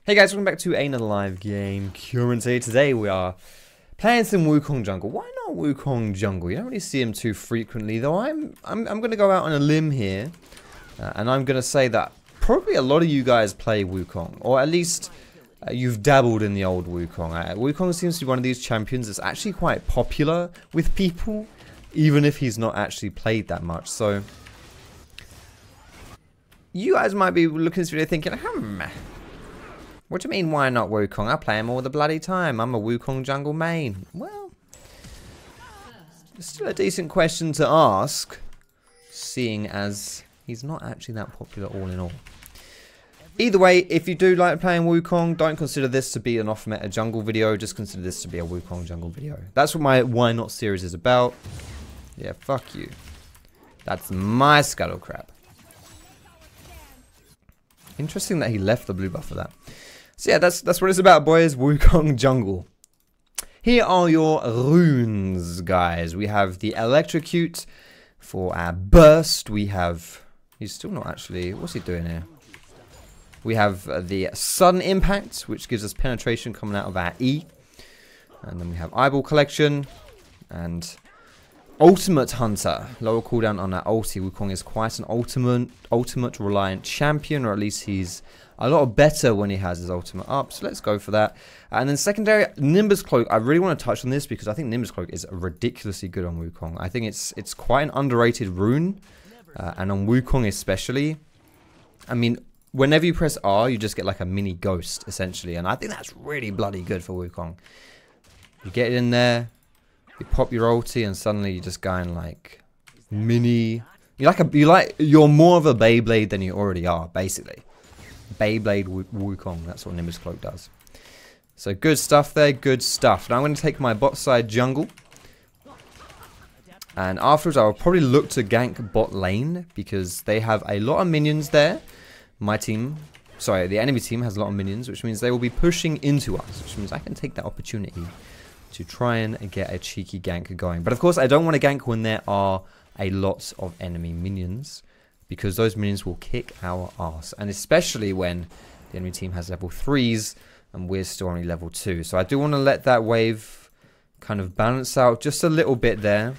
Hey guys, welcome back to another live game. Currently, today we are playing some Wukong Jungle. Why not Wukong Jungle? You don't really see him too frequently, though. I'm going to go out on a limb here, and I'm going to say that probably a lot of you guys play Wukong, or at least you've dabbled in the old Wukong. Wukong seems to be one of these champions that's actually quite popular with people, even if he's not actually played that much. So you guys might be looking at this video thinking, what do you mean, why not Wukong? I play him all the bloody time. I'm a Wukong Jungle main. Well, it's still a decent question to ask, seeing as he's not actually that popular all in all. Either way, if you do like playing Wukong, don't consider this to be an off-meta jungle video. Just consider this to be a Wukong Jungle video. That's what my Why Not series is about. Yeah, fuck you. That's my scuttle crab. Interesting that he left the blue buff for that. So yeah, that's what it's about, boys. Wukong Jungle. Here are your runes, guys. We have the Electrocute for our burst. We have... He's still not actually... What's he doing here? We have the Sudden Impact, which gives us penetration coming out of our E. And then we have Eyeball Collection. And Ultimate Hunter. Lower cooldown on our ulti. Wukong is quite an ultimate reliant champion, or at least he's a lot better when he has his ultimate up, so let's go for that. And then secondary, Nimbus Cloak. I really want to touch on this because I think Nimbus Cloak is ridiculously good on Wukong. I think it's quite an underrated rune, and on Wukong especially. I mean, whenever you press R, you just get like a mini ghost, essentially, and I think that's really bloody good for Wukong. You get in there, you pop your ulti, and suddenly you're just going like mini. You're more of a Beyblade than you already are, basically. Beyblade Wukong, that's what Nimbus Cloak does. So good stuff there, good stuff. Now I'm going to take my bot side jungle. And afterwards I'll probably look to gank bot lane because they have a lot of minions there. My team, sorry, the enemy team has a lot of minions, which means they will be pushing into us, which means I can take that opportunity to try and get a cheeky gank going. But of course I don't want to gank when there are a lot of enemy minions, because those minions will kick our ass. And especially when the enemy team has level 3s and we're still only level 2. So I do want to let that wave kind of balance out just a little bit there.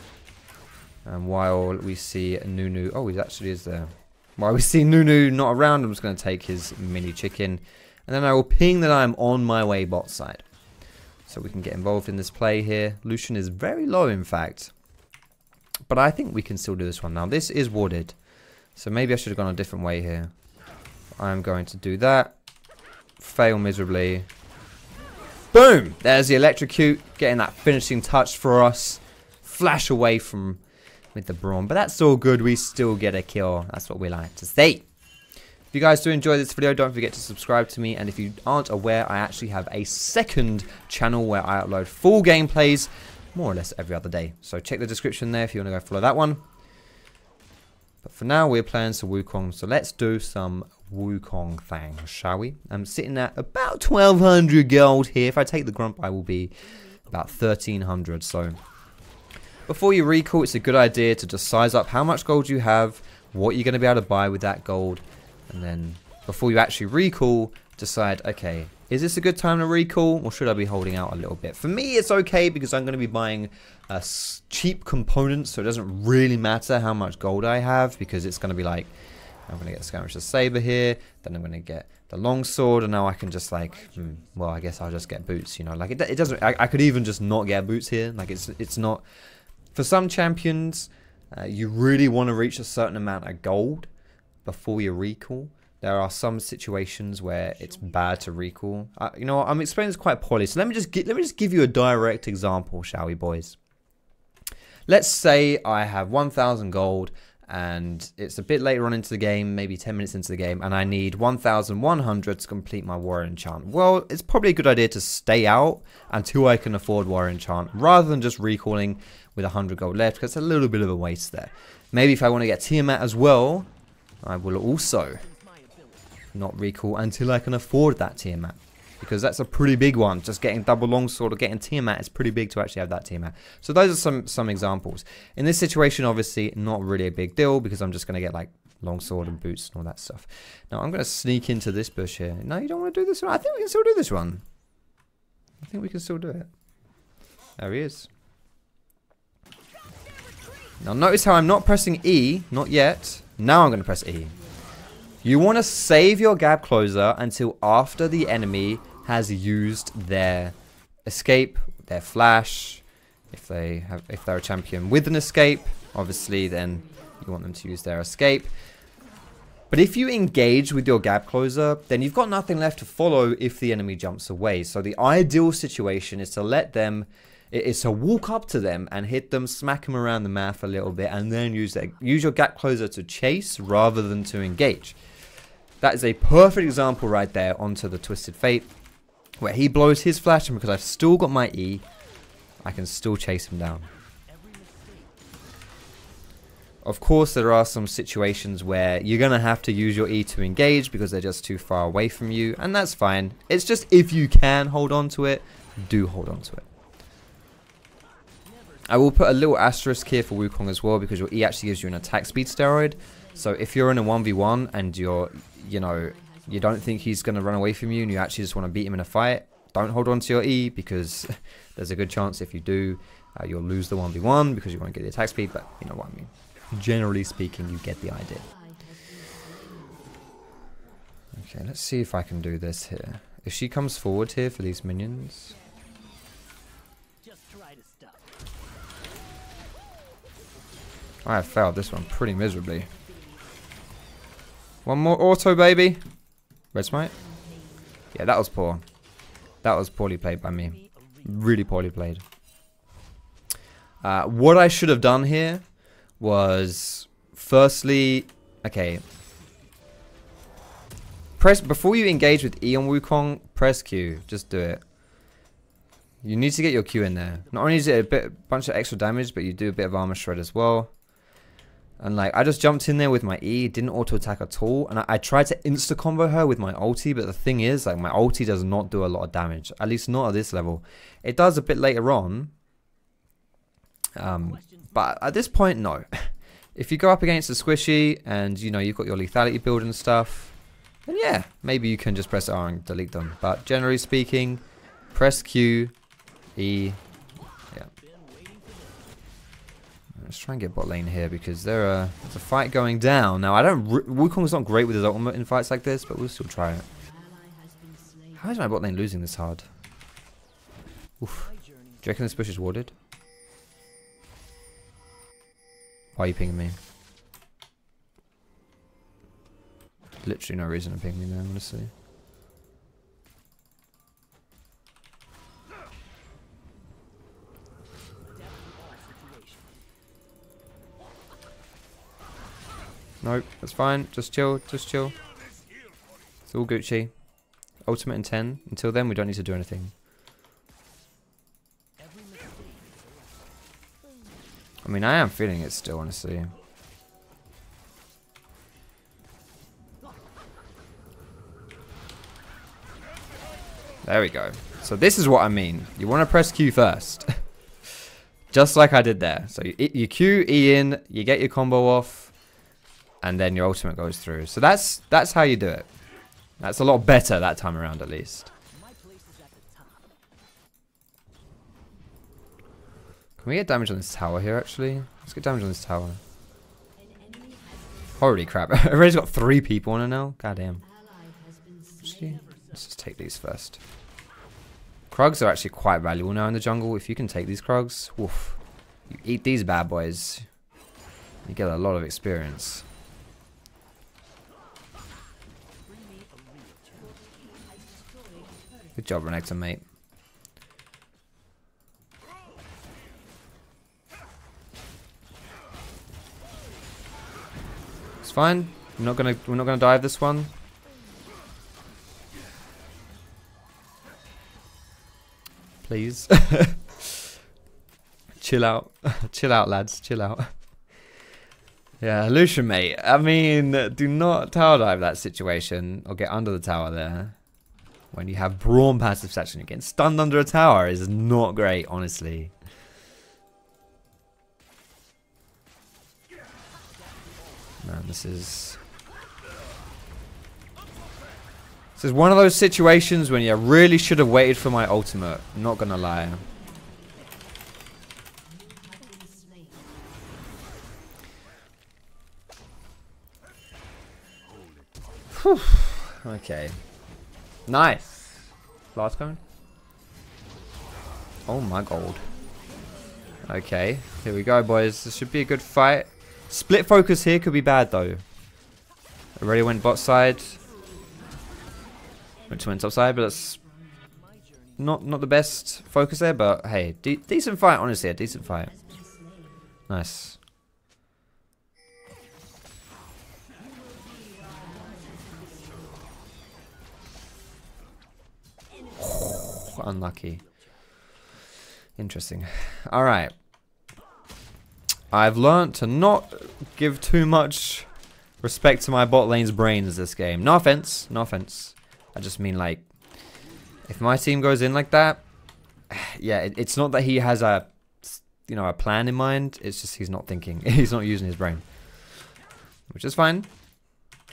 And while we see Nunu... Oh, he actually is there. While we see Nunu not around, I'm just going to take his mini chicken. And then I will ping that I'm on my way bot side. So we can get involved in this play here. Lucian is very low, in fact. But I think we can still do this one. Now, this is warded. So maybe I should have gone a different way here. I'm going to do that. Fail miserably. Boom! There's the Electrocute. Getting that finishing touch for us. Flash away from with the Brawn. But that's all good. We still get a kill. That's what we like to see. If you guys do enjoy this video, don't forget to subscribe to me. And if you aren't aware, I actually have a second channel where I upload full gameplays more or less every other day. So check the description there if you want to go follow that one. But for now, we're playing some Wukong, so let's do some Wukong thing, shall we? I'm sitting at about 1,200 gold here. If I take the Grump, I will be about 1,300. So before you recall, it's a good idea to just size up how much gold you have, what you're going to be able to buy with that gold, and then before you actually recall, decide, okay, is this a good time to recall, or should I be holding out a little bit? For me, it's okay because I'm going to be buying cheap components, so it doesn't really matter how much gold I have, because it's going to be like, I'm going to get Skirmisher's Saber here, then I'm going to get the Longsword, and now I can just like, well, I guess I'll just get boots, you know, like it doesn't, I could even just not get boots here, like it's not, for some champions, you really want to reach a certain amount of gold before you recall. There are some situations where it's bad to recall. You know, I'm explaining this quite poorly, so let me just give you a direct example, shall we, boys? Let's say I have 1,000 gold, and it's a bit later on into the game, maybe 10 minutes into the game, and I need 1,100 to complete my Warrior Enchant. Well, it's probably a good idea to stay out until I can afford Warrior Enchant, rather than just recalling with 100 gold left, because it's a little bit of a waste there. Maybe if I want to get Tiamat as well, I will also not recall until I can afford that Tiamat, because that's a pretty big one. Just getting double longsword or getting Tiamat is pretty big to actually have that Tiamat. So those are some examples. In this situation, obviously not really a big deal, because I'm just going to get like Longsword and boots and all that stuff. Now I'm going to sneak into this bush here. No, you don't want to do this one? I think we can still do this one. I think we can still do it. There he is. Now notice how I'm not pressing E. Not yet. Now I'm going to press E. You want to save your gap closer until after the enemy has used their escape, their flash. If they're a champion with an escape, obviously then you want them to use their escape. But if you engage with your gap closer, then you've got nothing left to follow if the enemy jumps away. So the ideal situation is to let them, is to walk up to them and hit them, smack them around the map a little bit, and then use your gap closer to chase rather than to engage. That is a perfect example right there onto the Twisted Fate, where he blows his flash, and because I've still got my E, I can still chase him down. Of course, there are some situations where you're going to have to use your E to engage because they're just too far away from you, and that's fine. It's just if you can hold on to it, do hold on to it. I will put a little asterisk here for Wukong as well, because your E actually gives you an attack speed steroid. So if you're in a 1v1 and you don't think he's going to run away from you and you actually just want to beat him in a fight, don't hold on to your E, because there's a good chance if you do, you'll lose the 1v1 because you won't get the attack speed, but you know what I mean. Generally speaking, you get the idea. Okay, let's see if I can do this here. If she comes forward here for these minions. I have failed this one pretty miserably. One more auto, baby. Red smite. Yeah, that was poor. That was poorly played by me. Really poorly played. What I should have done here was, firstly, okay, press, before you engage with E on Wukong, press Q. Just do it. You need to get your Q in there. Not only is it a bunch of extra damage, but you do a bit of armor shred as well. And like, I just jumped in there with my E, didn't auto attack at all, and I tried to insta combo her with my ulti, but the thing is, like, my ulti does not do a lot of damage, at least not at this level. It does a bit later on, but at this point, no. If you go up against a squishy and you know you've got your lethality build and stuff, then yeah, maybe you can just press R and delete them. But generally speaking, press Q, E. Yeah. Let's try and get bot lane here because there's a fight going down. Now Wukong's not great with his ultimate in fights like this, but we'll still try it. How is my bot lane losing this hard? Oof. Do you reckon this bush is warded? Why are you pinging me? Literally no reason to ping me there, honestly. Nope, that's fine. Just chill, just chill. It's all Gucci. Ultimate in 10. Until then, we don't need to do anything. I mean, I am feeling it still, honestly. There we go. So this is what I mean. You want to press Q first. Just like I did there. So you Q, E in, you get your combo off, and then your ultimate goes through. So that's how you do it. That's a lot better that time around, at least. Can we get damage on this tower here, actually? Let's get damage on this tower. Holy crap. I've already got 3 people on it now. God damn. Actually, let's just take these first. Krugs are actually quite valuable now in the jungle. If you can take these Krugs, woof. You eat these bad boys, you get a lot of experience. Good job, Renekton, mate. It's fine. We're not gonna dive this one. Please. Chill out. Chill out, lads. Chill out. Yeah, Lucian, mate. I mean, do not tower dive that situation or get under the tower there. When you have Brawn passive section, you're getting stunned under a tower is not great, honestly. Man, this is This is one of those situations when you really should have waited for my ultimate. I'm not gonna lie. Whew. Okay. Nice. Last cone. Oh my god. Okay. Here we go, boys. This should be a good fight. Split focus here could be bad, though. Already went bot side. Went to top side, but that's not the best focus there. But hey, decent fight, honestly. A decent fight. Nice. Unlucky. Interesting. Alright. I've learned to not give too much respect to my bot lane's brains this game. No offense. No offense. I just mean, like, if my team goes in like that, yeah, it's not that he has a, you know, a plan in mind. It's just he's not thinking. He's not using his brain. Which is fine.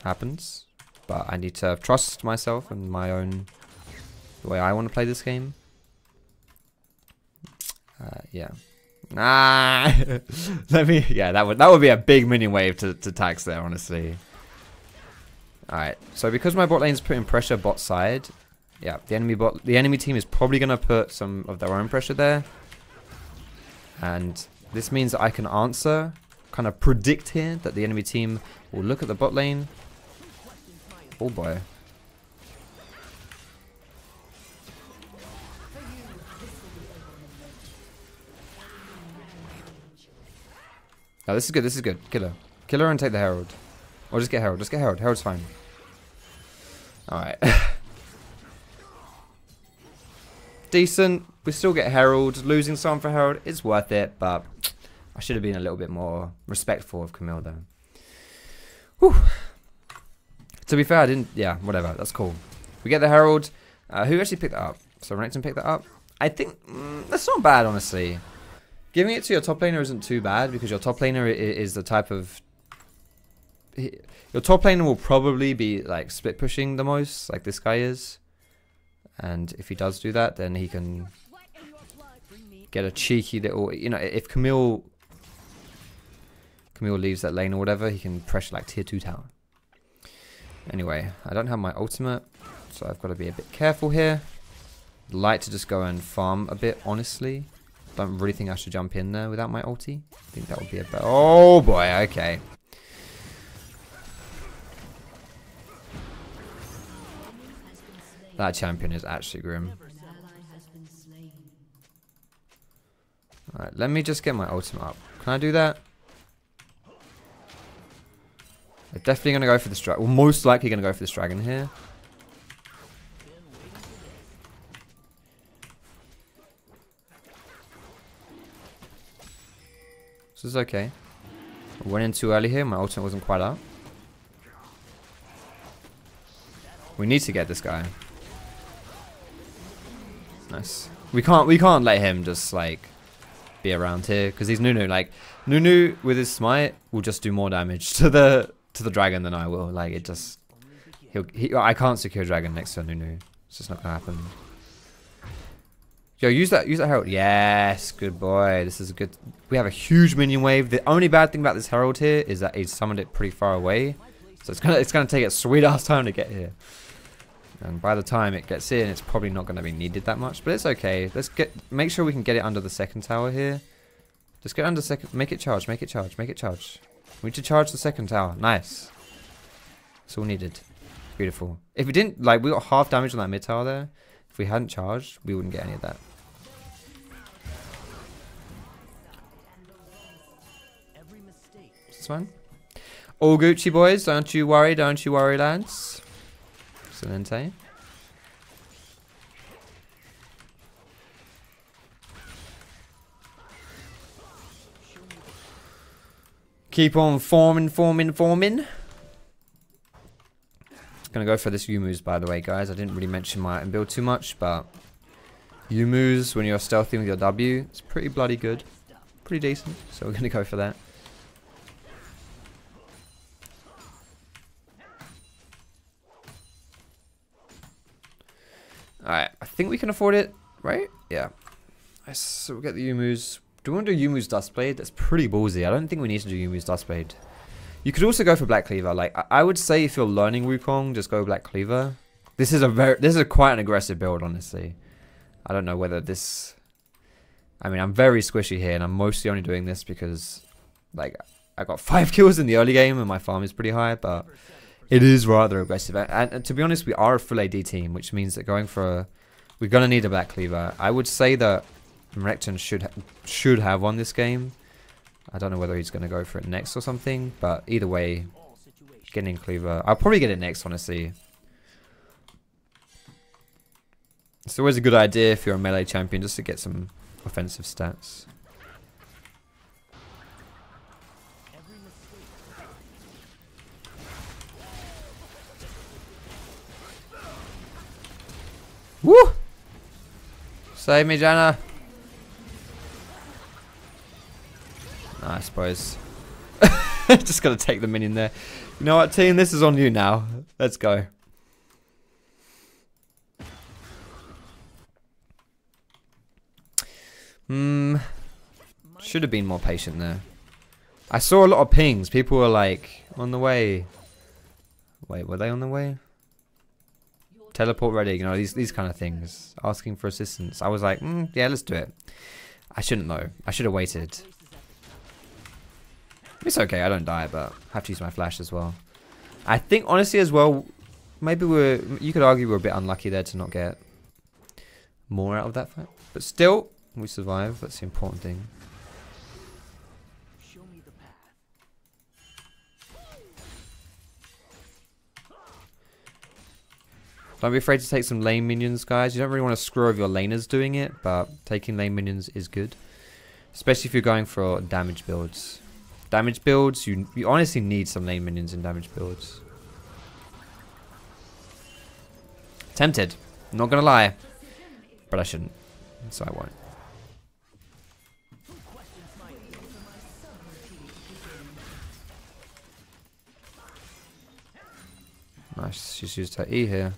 Happens. But I need to trust myself and my own, the way I want to play this game. Yeah. Ah, yeah, that would be a big minion wave to tax there, honestly. Alright, so because my bot lane's putting pressure bot side, yeah, the enemy team is probably gonna put some of their own pressure there. And this means that I can answer, kind of predict here that the enemy team will look at the bot lane. Oh boy. No, this is good, this is good. Kill her. Kill her and take the Herald. Or just get Herald, just get Herald. Herald's fine. Alright. Decent. We still get Herald. Losing some for Herald is worth it, but I should have been a little bit more respectful of Camille though. Whew. To be fair, I didn't... Yeah, whatever. That's cool. We get the Herald. Who actually picked that up? So Renekton picked that up. I think... that's not bad, honestly. Giving it to your top laner isn't too bad because your top laner is the type of... Your top laner will probably be like split pushing the most, like this guy is. And if he does do that, then he can get a cheeky little... You know, if Camille leaves that lane or whatever, he can pressure like tier 2 tower. Anyway, I don't have my ultimate, so I've got to be a bit careful here. I'd like to just go and farm a bit, honestly. Don't really think I should jump in there without my ulti. I think that would be a better... Oh boy, okay. That champion is actually grim. Alright, let me just get my ultimate up. Can I do that? They're definitely going to go for this dragon. Well, most likely going to go for this dragon here. This is okay. I went in too early here. My ultimate wasn't quite up. We need to get this guy. Nice. We can't let him just like be around here because he's Nunu. Like Nunu with his smite will just do more damage to the dragon than I will. Like it just I can't secure dragon next to Nunu. It's just not gonna happen. Yo, use that herald. Yes, good boy. This is a good. We have a huge minion wave. The only bad thing about this herald here is that he summoned it pretty far away, so it's gonna take a sweet ass time to get here. And by the time it gets in, it's probably not gonna be needed that much, but it's okay. Let's make sure we can get it under the second tower here. Just get under second. Make it charge. Make it charge. Make it charge. We need to charge the second tower. Nice. That's all needed. Beautiful. If we didn't, like, we got half damage on that mid tower there. If we hadn't charged, we wouldn't get any of that. This one. All Gucci boys, don't you worry, lads. Excelente. Keep on forming. Gonna go for this Yumu's, by the way, guys. I didn't really mention my item build too much, but Yumu's, when you're stealthy with your W, it's pretty bloody good. Pretty decent, so we're gonna go for that. Alright, I think we can afford it, right? Yeah. So we'll get the Yumu's. Do we want to do Yumu's Dustblade? That's pretty ballsy. I don't think we need to do Yumu's Dustblade. You could also go for Black Cleaver. Like, I would say if you're learning Wukong, just go Black Cleaver. This is quite an aggressive build, honestly. I don't know whether this... I mean, I'm very squishy here, and I'm mostly only doing this because, like, I got 5 kills in the early game, and my farm is pretty high, but it is rather aggressive. And to be honest, we are a full AD team, which means that going for... we're going to need a Black Cleaver. I would say that Recton should have won this game. I don't know whether he's going to go for it next or something, but either way, getting Cleaver. I'll probably get it next, honestly. It's always a good idea if you're a melee champion just to get some offensive stats. Woo! Save me, Janna. Nice, boys. Just gotta take the minion there. You know what, team? This is on you now. Let's go. Should have been more patient there. I saw a lot of pings. People were like, on the way. Wait, were they on the way? Teleport ready, you know, these kind of things. Asking for assistance. I was like, yeah, let's do it. I shouldn't though. I should have waited. It's okay, I don't die, but I have to use my flash as well. I think honestly as well, maybe you could argue we're a bit unlucky there to not get more out of that fight. But still, we survive. That's the important thing. Don't be afraid to take some lane minions, guys. You don't really want to screw over your laners doing it, but taking lane minions is good. Especially if you're going for damage builds. Damage builds, you honestly need some lane minions in damage builds. Tempted. Not gonna lie. But I shouldn't. So I won't. Nice. She's used her E here.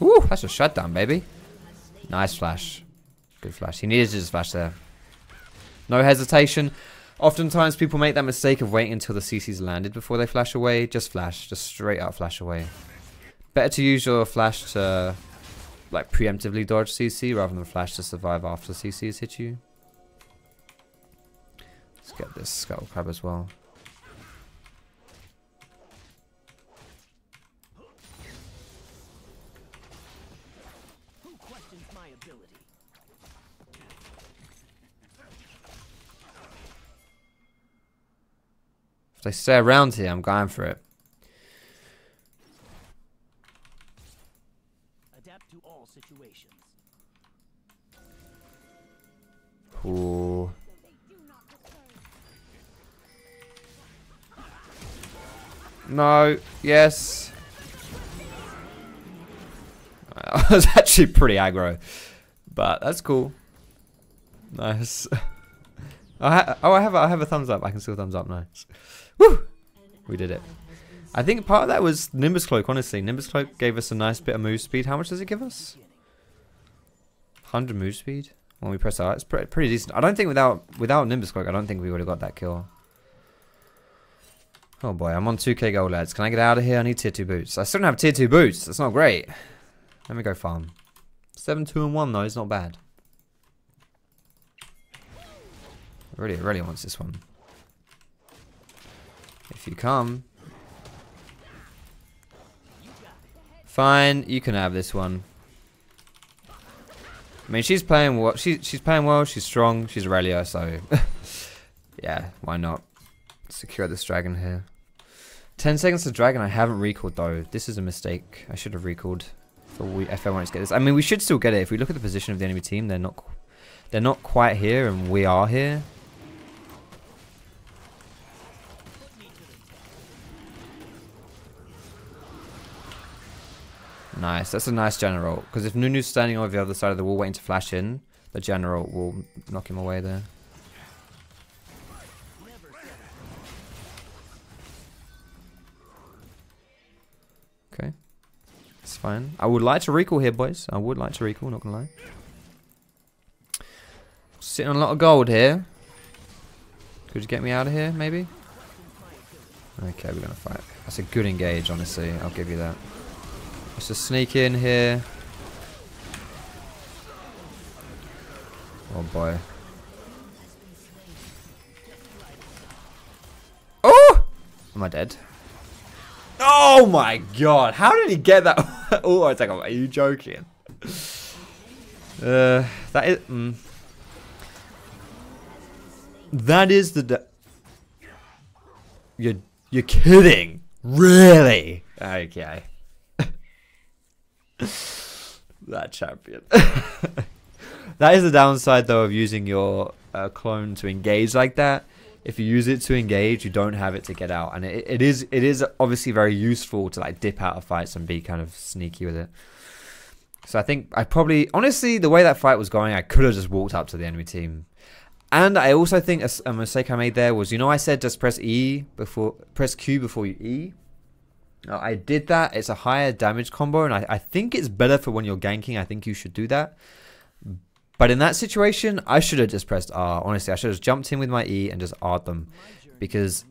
Ooh, that's a shutdown, baby. Nice flash. Good flash. He needed to just flash there. No hesitation. Oftentimes people make that mistake of waiting until the CC's landed before they flash away. Just flash. Just straight up flash away. Better to use your flash to like preemptively dodge CC rather than flash to survive after CC has hit you. Let's get this Scuttle Crab as well. If they stay around here, I'm going for it. Adapt to all situations. Ooh. No. Yes. I was actually pretty aggro, but that's cool. Nice. I have a thumbs up. I can still thumbs up. Nice. Woo! We did it. I think part of that was Nimbus Cloak, honestly. Nimbus Cloak gave us a nice bit of move speed. How much does it give us? 100 move speed when we press R. It's pretty decent. I don't think without Nimbus Cloak, I don't think we would have got that kill. Oh boy, I'm on 2k gold, lads. Can I get out of here? I need tier 2 boots. I still don't have tier 2 boots. That's not great. Let me go farm. 7-2-1 though is not bad. Really wants this one. If you come. Fine, you can have this one. I mean, she's playing well. She's playing well. She's strong. She's Aurelia, so yeah, why not secure this dragon here? 10 seconds to dragon. I haven't recalled though. This is a mistake. I should have recalled if I wanted to get this. I mean, we should still get it. If we look at the position of the enemy team, they're not quite here, and we are here. Nice, that's a nice general. Because if Nunu's standing over the other side of the wall waiting to flash in, the general will knock him away there. Okay. It's fine. I would like to recall here, boys. I would like to recall, not gonna lie. Sitting on a lot of gold here. Could you get me out of here, maybe? Okay, we're gonna fight. That's a good engage, honestly. I'll give you that. Let's just sneak in here. Oh boy. Oh! Am I dead? Oh my god! How did he get that? Oh, I think. Are you joking? That is. That is the. You're kidding? Really? Okay. That champion. That is the downside, though, of using your clone to engage like that. If you use it to engage, you don't have it to get out, and it is obviously very useful to like dip out of fights and be kind of sneaky with it. So I think I probably, honestly, the way that fight was going, I could have just walked up to the enemy team. And I also think a mistake I made there was, you know, I said just press Q before you E. I did that. It's a higher damage combo, and I think it's better for when you're ganking. I think you should do that. But in that situation, I should have just pressed R. Honestly, I should have just jumped in with my E and just R'd them. Because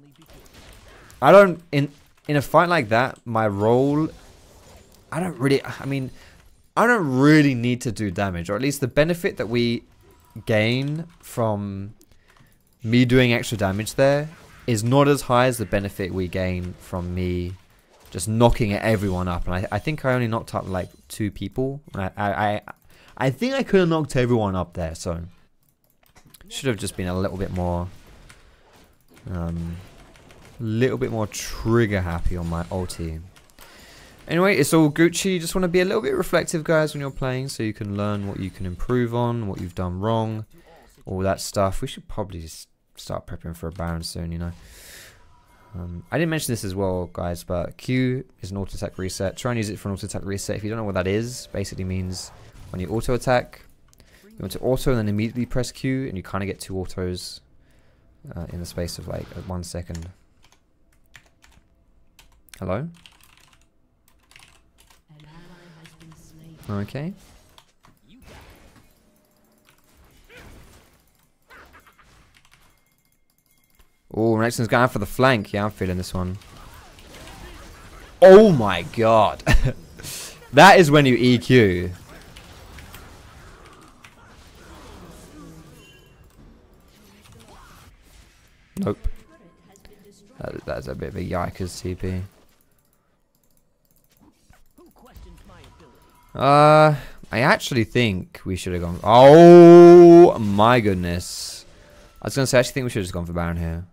I don't, in a fight like that, my role, I don't really need to do damage. Or at least the benefit that we gain from me doing extra damage there is not as high as the benefit we gain from me just knocking everyone up. And I think I only knocked up like 2 people. I think I could have knocked everyone up there, so should have just been a little bit more trigger happy on my ulti. Anyway, it's all Gucci. You just want to be a little bit reflective, guys, when you're playing, so you can learn what you can improve on, what you've done wrong, all that stuff. We should probably start prepping for a Baron soon, you know. I didn't mention this as well, guys, but Q is an auto attack reset. Try and use it for an auto attack reset. If you don't know what that is, basically means when you auto attack, you want to auto and then immediately press Q, and you kind of get 2 autos in the space of like 1 second. Hello? Okay. Oh, next one's going for the flank. Yeah, I'm feeling this one. Oh my god. That is when you EQ. Nope. That's a bit of a yikers TP. I actually think we should have gone. Oh my goodness. I was going to say, I actually think we should have just gone for Baron here.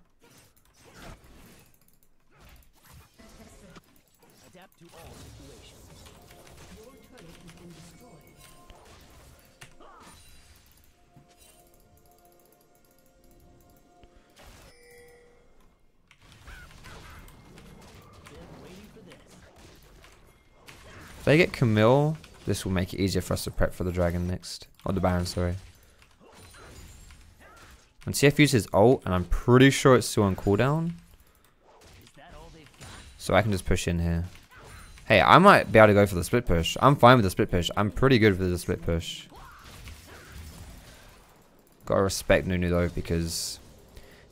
If they get Camille, this will make it easier for us to prep for the dragon next. Or the Baron, sorry. And TF uses ult, and I'm pretty sure it's still on cooldown. So I can just push in here. Hey, I might be able to go for the split push. I'm fine with the split push. I'm pretty good with the split push. Gotta respect Nunu though, because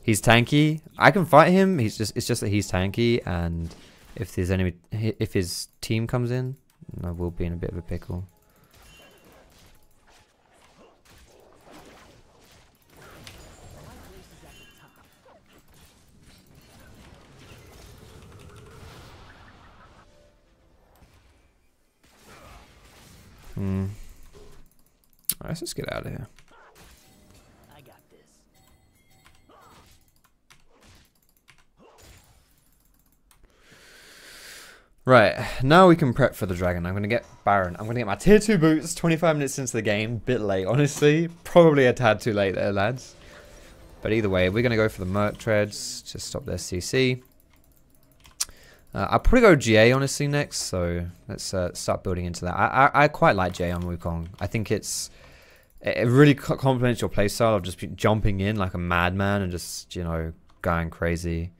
he's tanky. I can fight him. It's just that he's tanky, and if his team comes in, I will be in a bit of a pickle. Alright, let's just get out of here. I got this. Right, now we can prep for the dragon. I'm gonna get Baron. I'm gonna get my tier 2 boots 25 minutes into the game. Bit late, honestly. Probably a tad too late there, lads. But either way, we're gonna go for the Merc Treads to stop their CC. I'll probably go GA honestly next, so let's start building into that. I quite like GA on Wukong. I think it really complements your playstyle of just jumping in like a madman and just, you know, going crazy.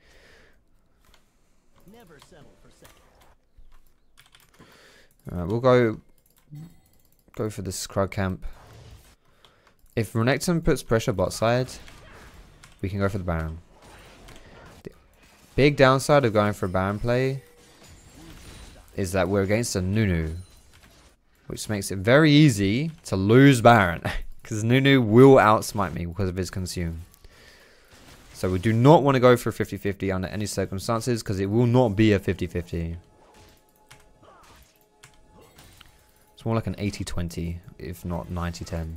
Never settle for We'll go for the Scrub camp. If Renekton puts pressure bot side, we can go for the Baron. The big downside of going for a Baron play is that we're against a Nunu, which makes it very easy to lose Baron, because Nunu will outsmite me because of his consume. So we do not want to go for a 50-50 under any circumstances, because it will not be a 50-50. It's more like an 80-20, if not 90-10.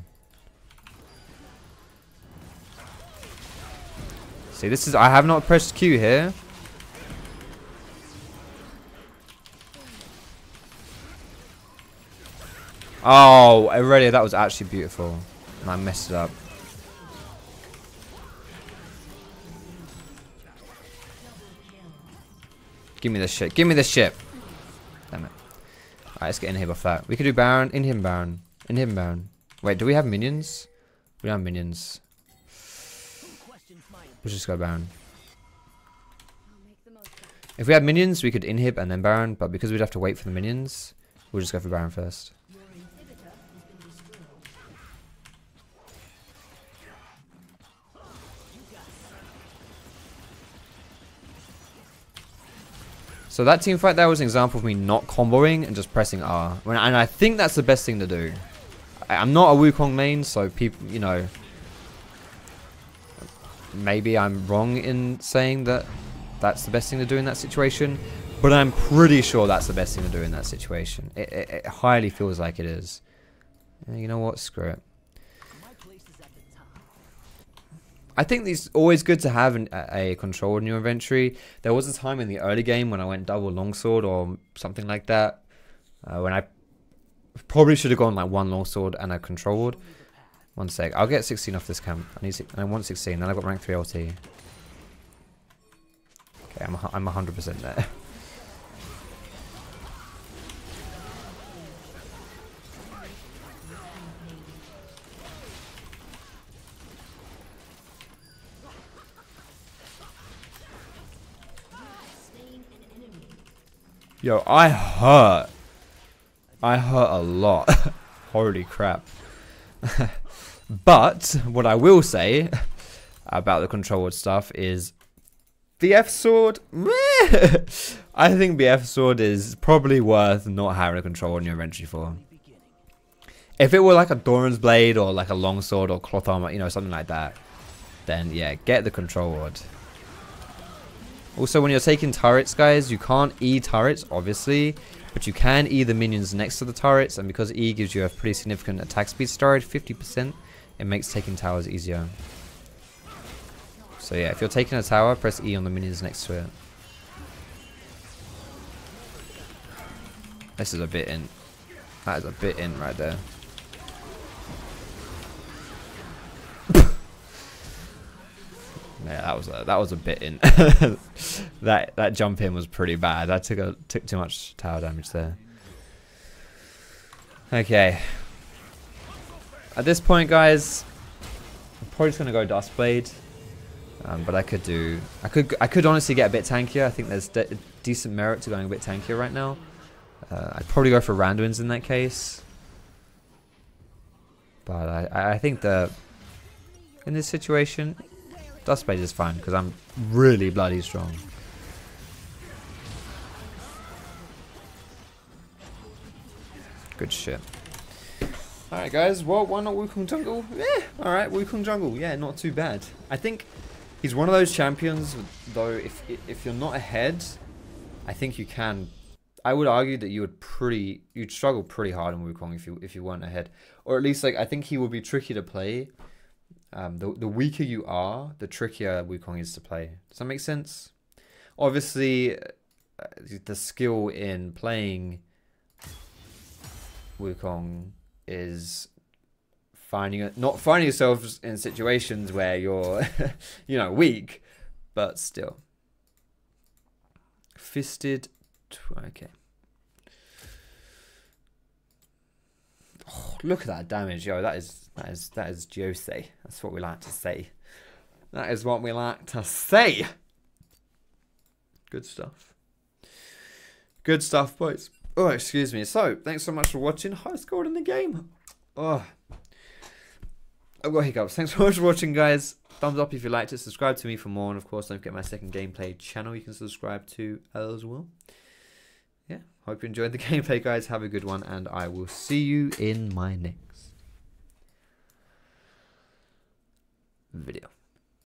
See, this is... I have not pressed Q here. Oh, already that was actually beautiful. And I messed it up. Give me this shit. Give me this shit. Damn it. Alright, let's get inhib off that. We could do Baron. Inhib Baron. Inhib Baron. Wait, do we have minions? We don't have minions. We'll just go Baron. If we had minions, we could inhib and then Baron. But because we'd have to wait for the minions, we'll just go for Baron first. So that team fight there was an example of me not comboing and just pressing R. And I think that's the best thing to do. I'm not a Wukong main, so people, you know, maybe I'm wrong in saying that that's the best thing to do in that situation. But I'm pretty sure that's the best thing to do in that situation. It highly feels like it is. You know what? Screw it. I think it's always good to have a control in your inventory. There was a time in the early game when I went double longsword or something like that, when I probably should have gone like one longsword and a controlled. One sec, I'll get 16 off this camp. I want 16, then I've got rank 3 LT. Okay, I'm 100% there. Yo, I hurt a lot. Holy crap. But what I will say about the controlled stuff is BF sword. I think BF sword is probably worth not having a control in your inventory for. If it were like a Doran's blade or like a longsword or cloth armor, you know, something like that, then yeah, get the control ward. Also, when you're taking turrets, guys, you can't E turrets, obviously, but you can E the minions next to the turrets, and because E gives you a pretty significant attack speed storage, 50%, it makes taking towers easier. So yeah, if you're taking a tower, press E on the minions next to it. This is a bit in. That is a bit in right there. Yeah, that was a bit in. that jump in was pretty bad. I took too much tower damage there. Okay. At this point, guys, I'm probably just gonna go Duskblade. But I could honestly get a bit tankier. I think there's decent merit to going a bit tankier right now. I'd probably go for Randuin's in that case. But I think that in this situation, Duskblade is fine because I'm really bloody strong. Good shit. Alright guys, well, why not Wukong Jungle? Yeah, alright, Wukong Jungle, yeah, not too bad. I think he's one of those champions, though, if you're not ahead, I think you can. I would argue that you'd struggle pretty hard in Wukong if you weren't ahead. Or at least, like, I think he would be tricky to play. The weaker you are, the trickier Wukong is to play. Does that make sense? Obviously, the skill in playing Wukong is not finding yourself in situations where you're, you know, weak, but still. Fisted, okay. Oh, look at that damage, yo! That is Jose. That's what we like to say. That is what we like to say. Good stuff. Good stuff, boys. Oh, excuse me. So, thanks so much for watching. High scored in the game. Oh, I've got hiccups. Thanks so much for watching, guys. Thumbs up if you liked it. Subscribe to me for more. And, of course, don't forget my second gameplay channel you can subscribe to as well. Yeah, hope you enjoyed the gameplay, guys. Have a good one. And I will see you in my next video.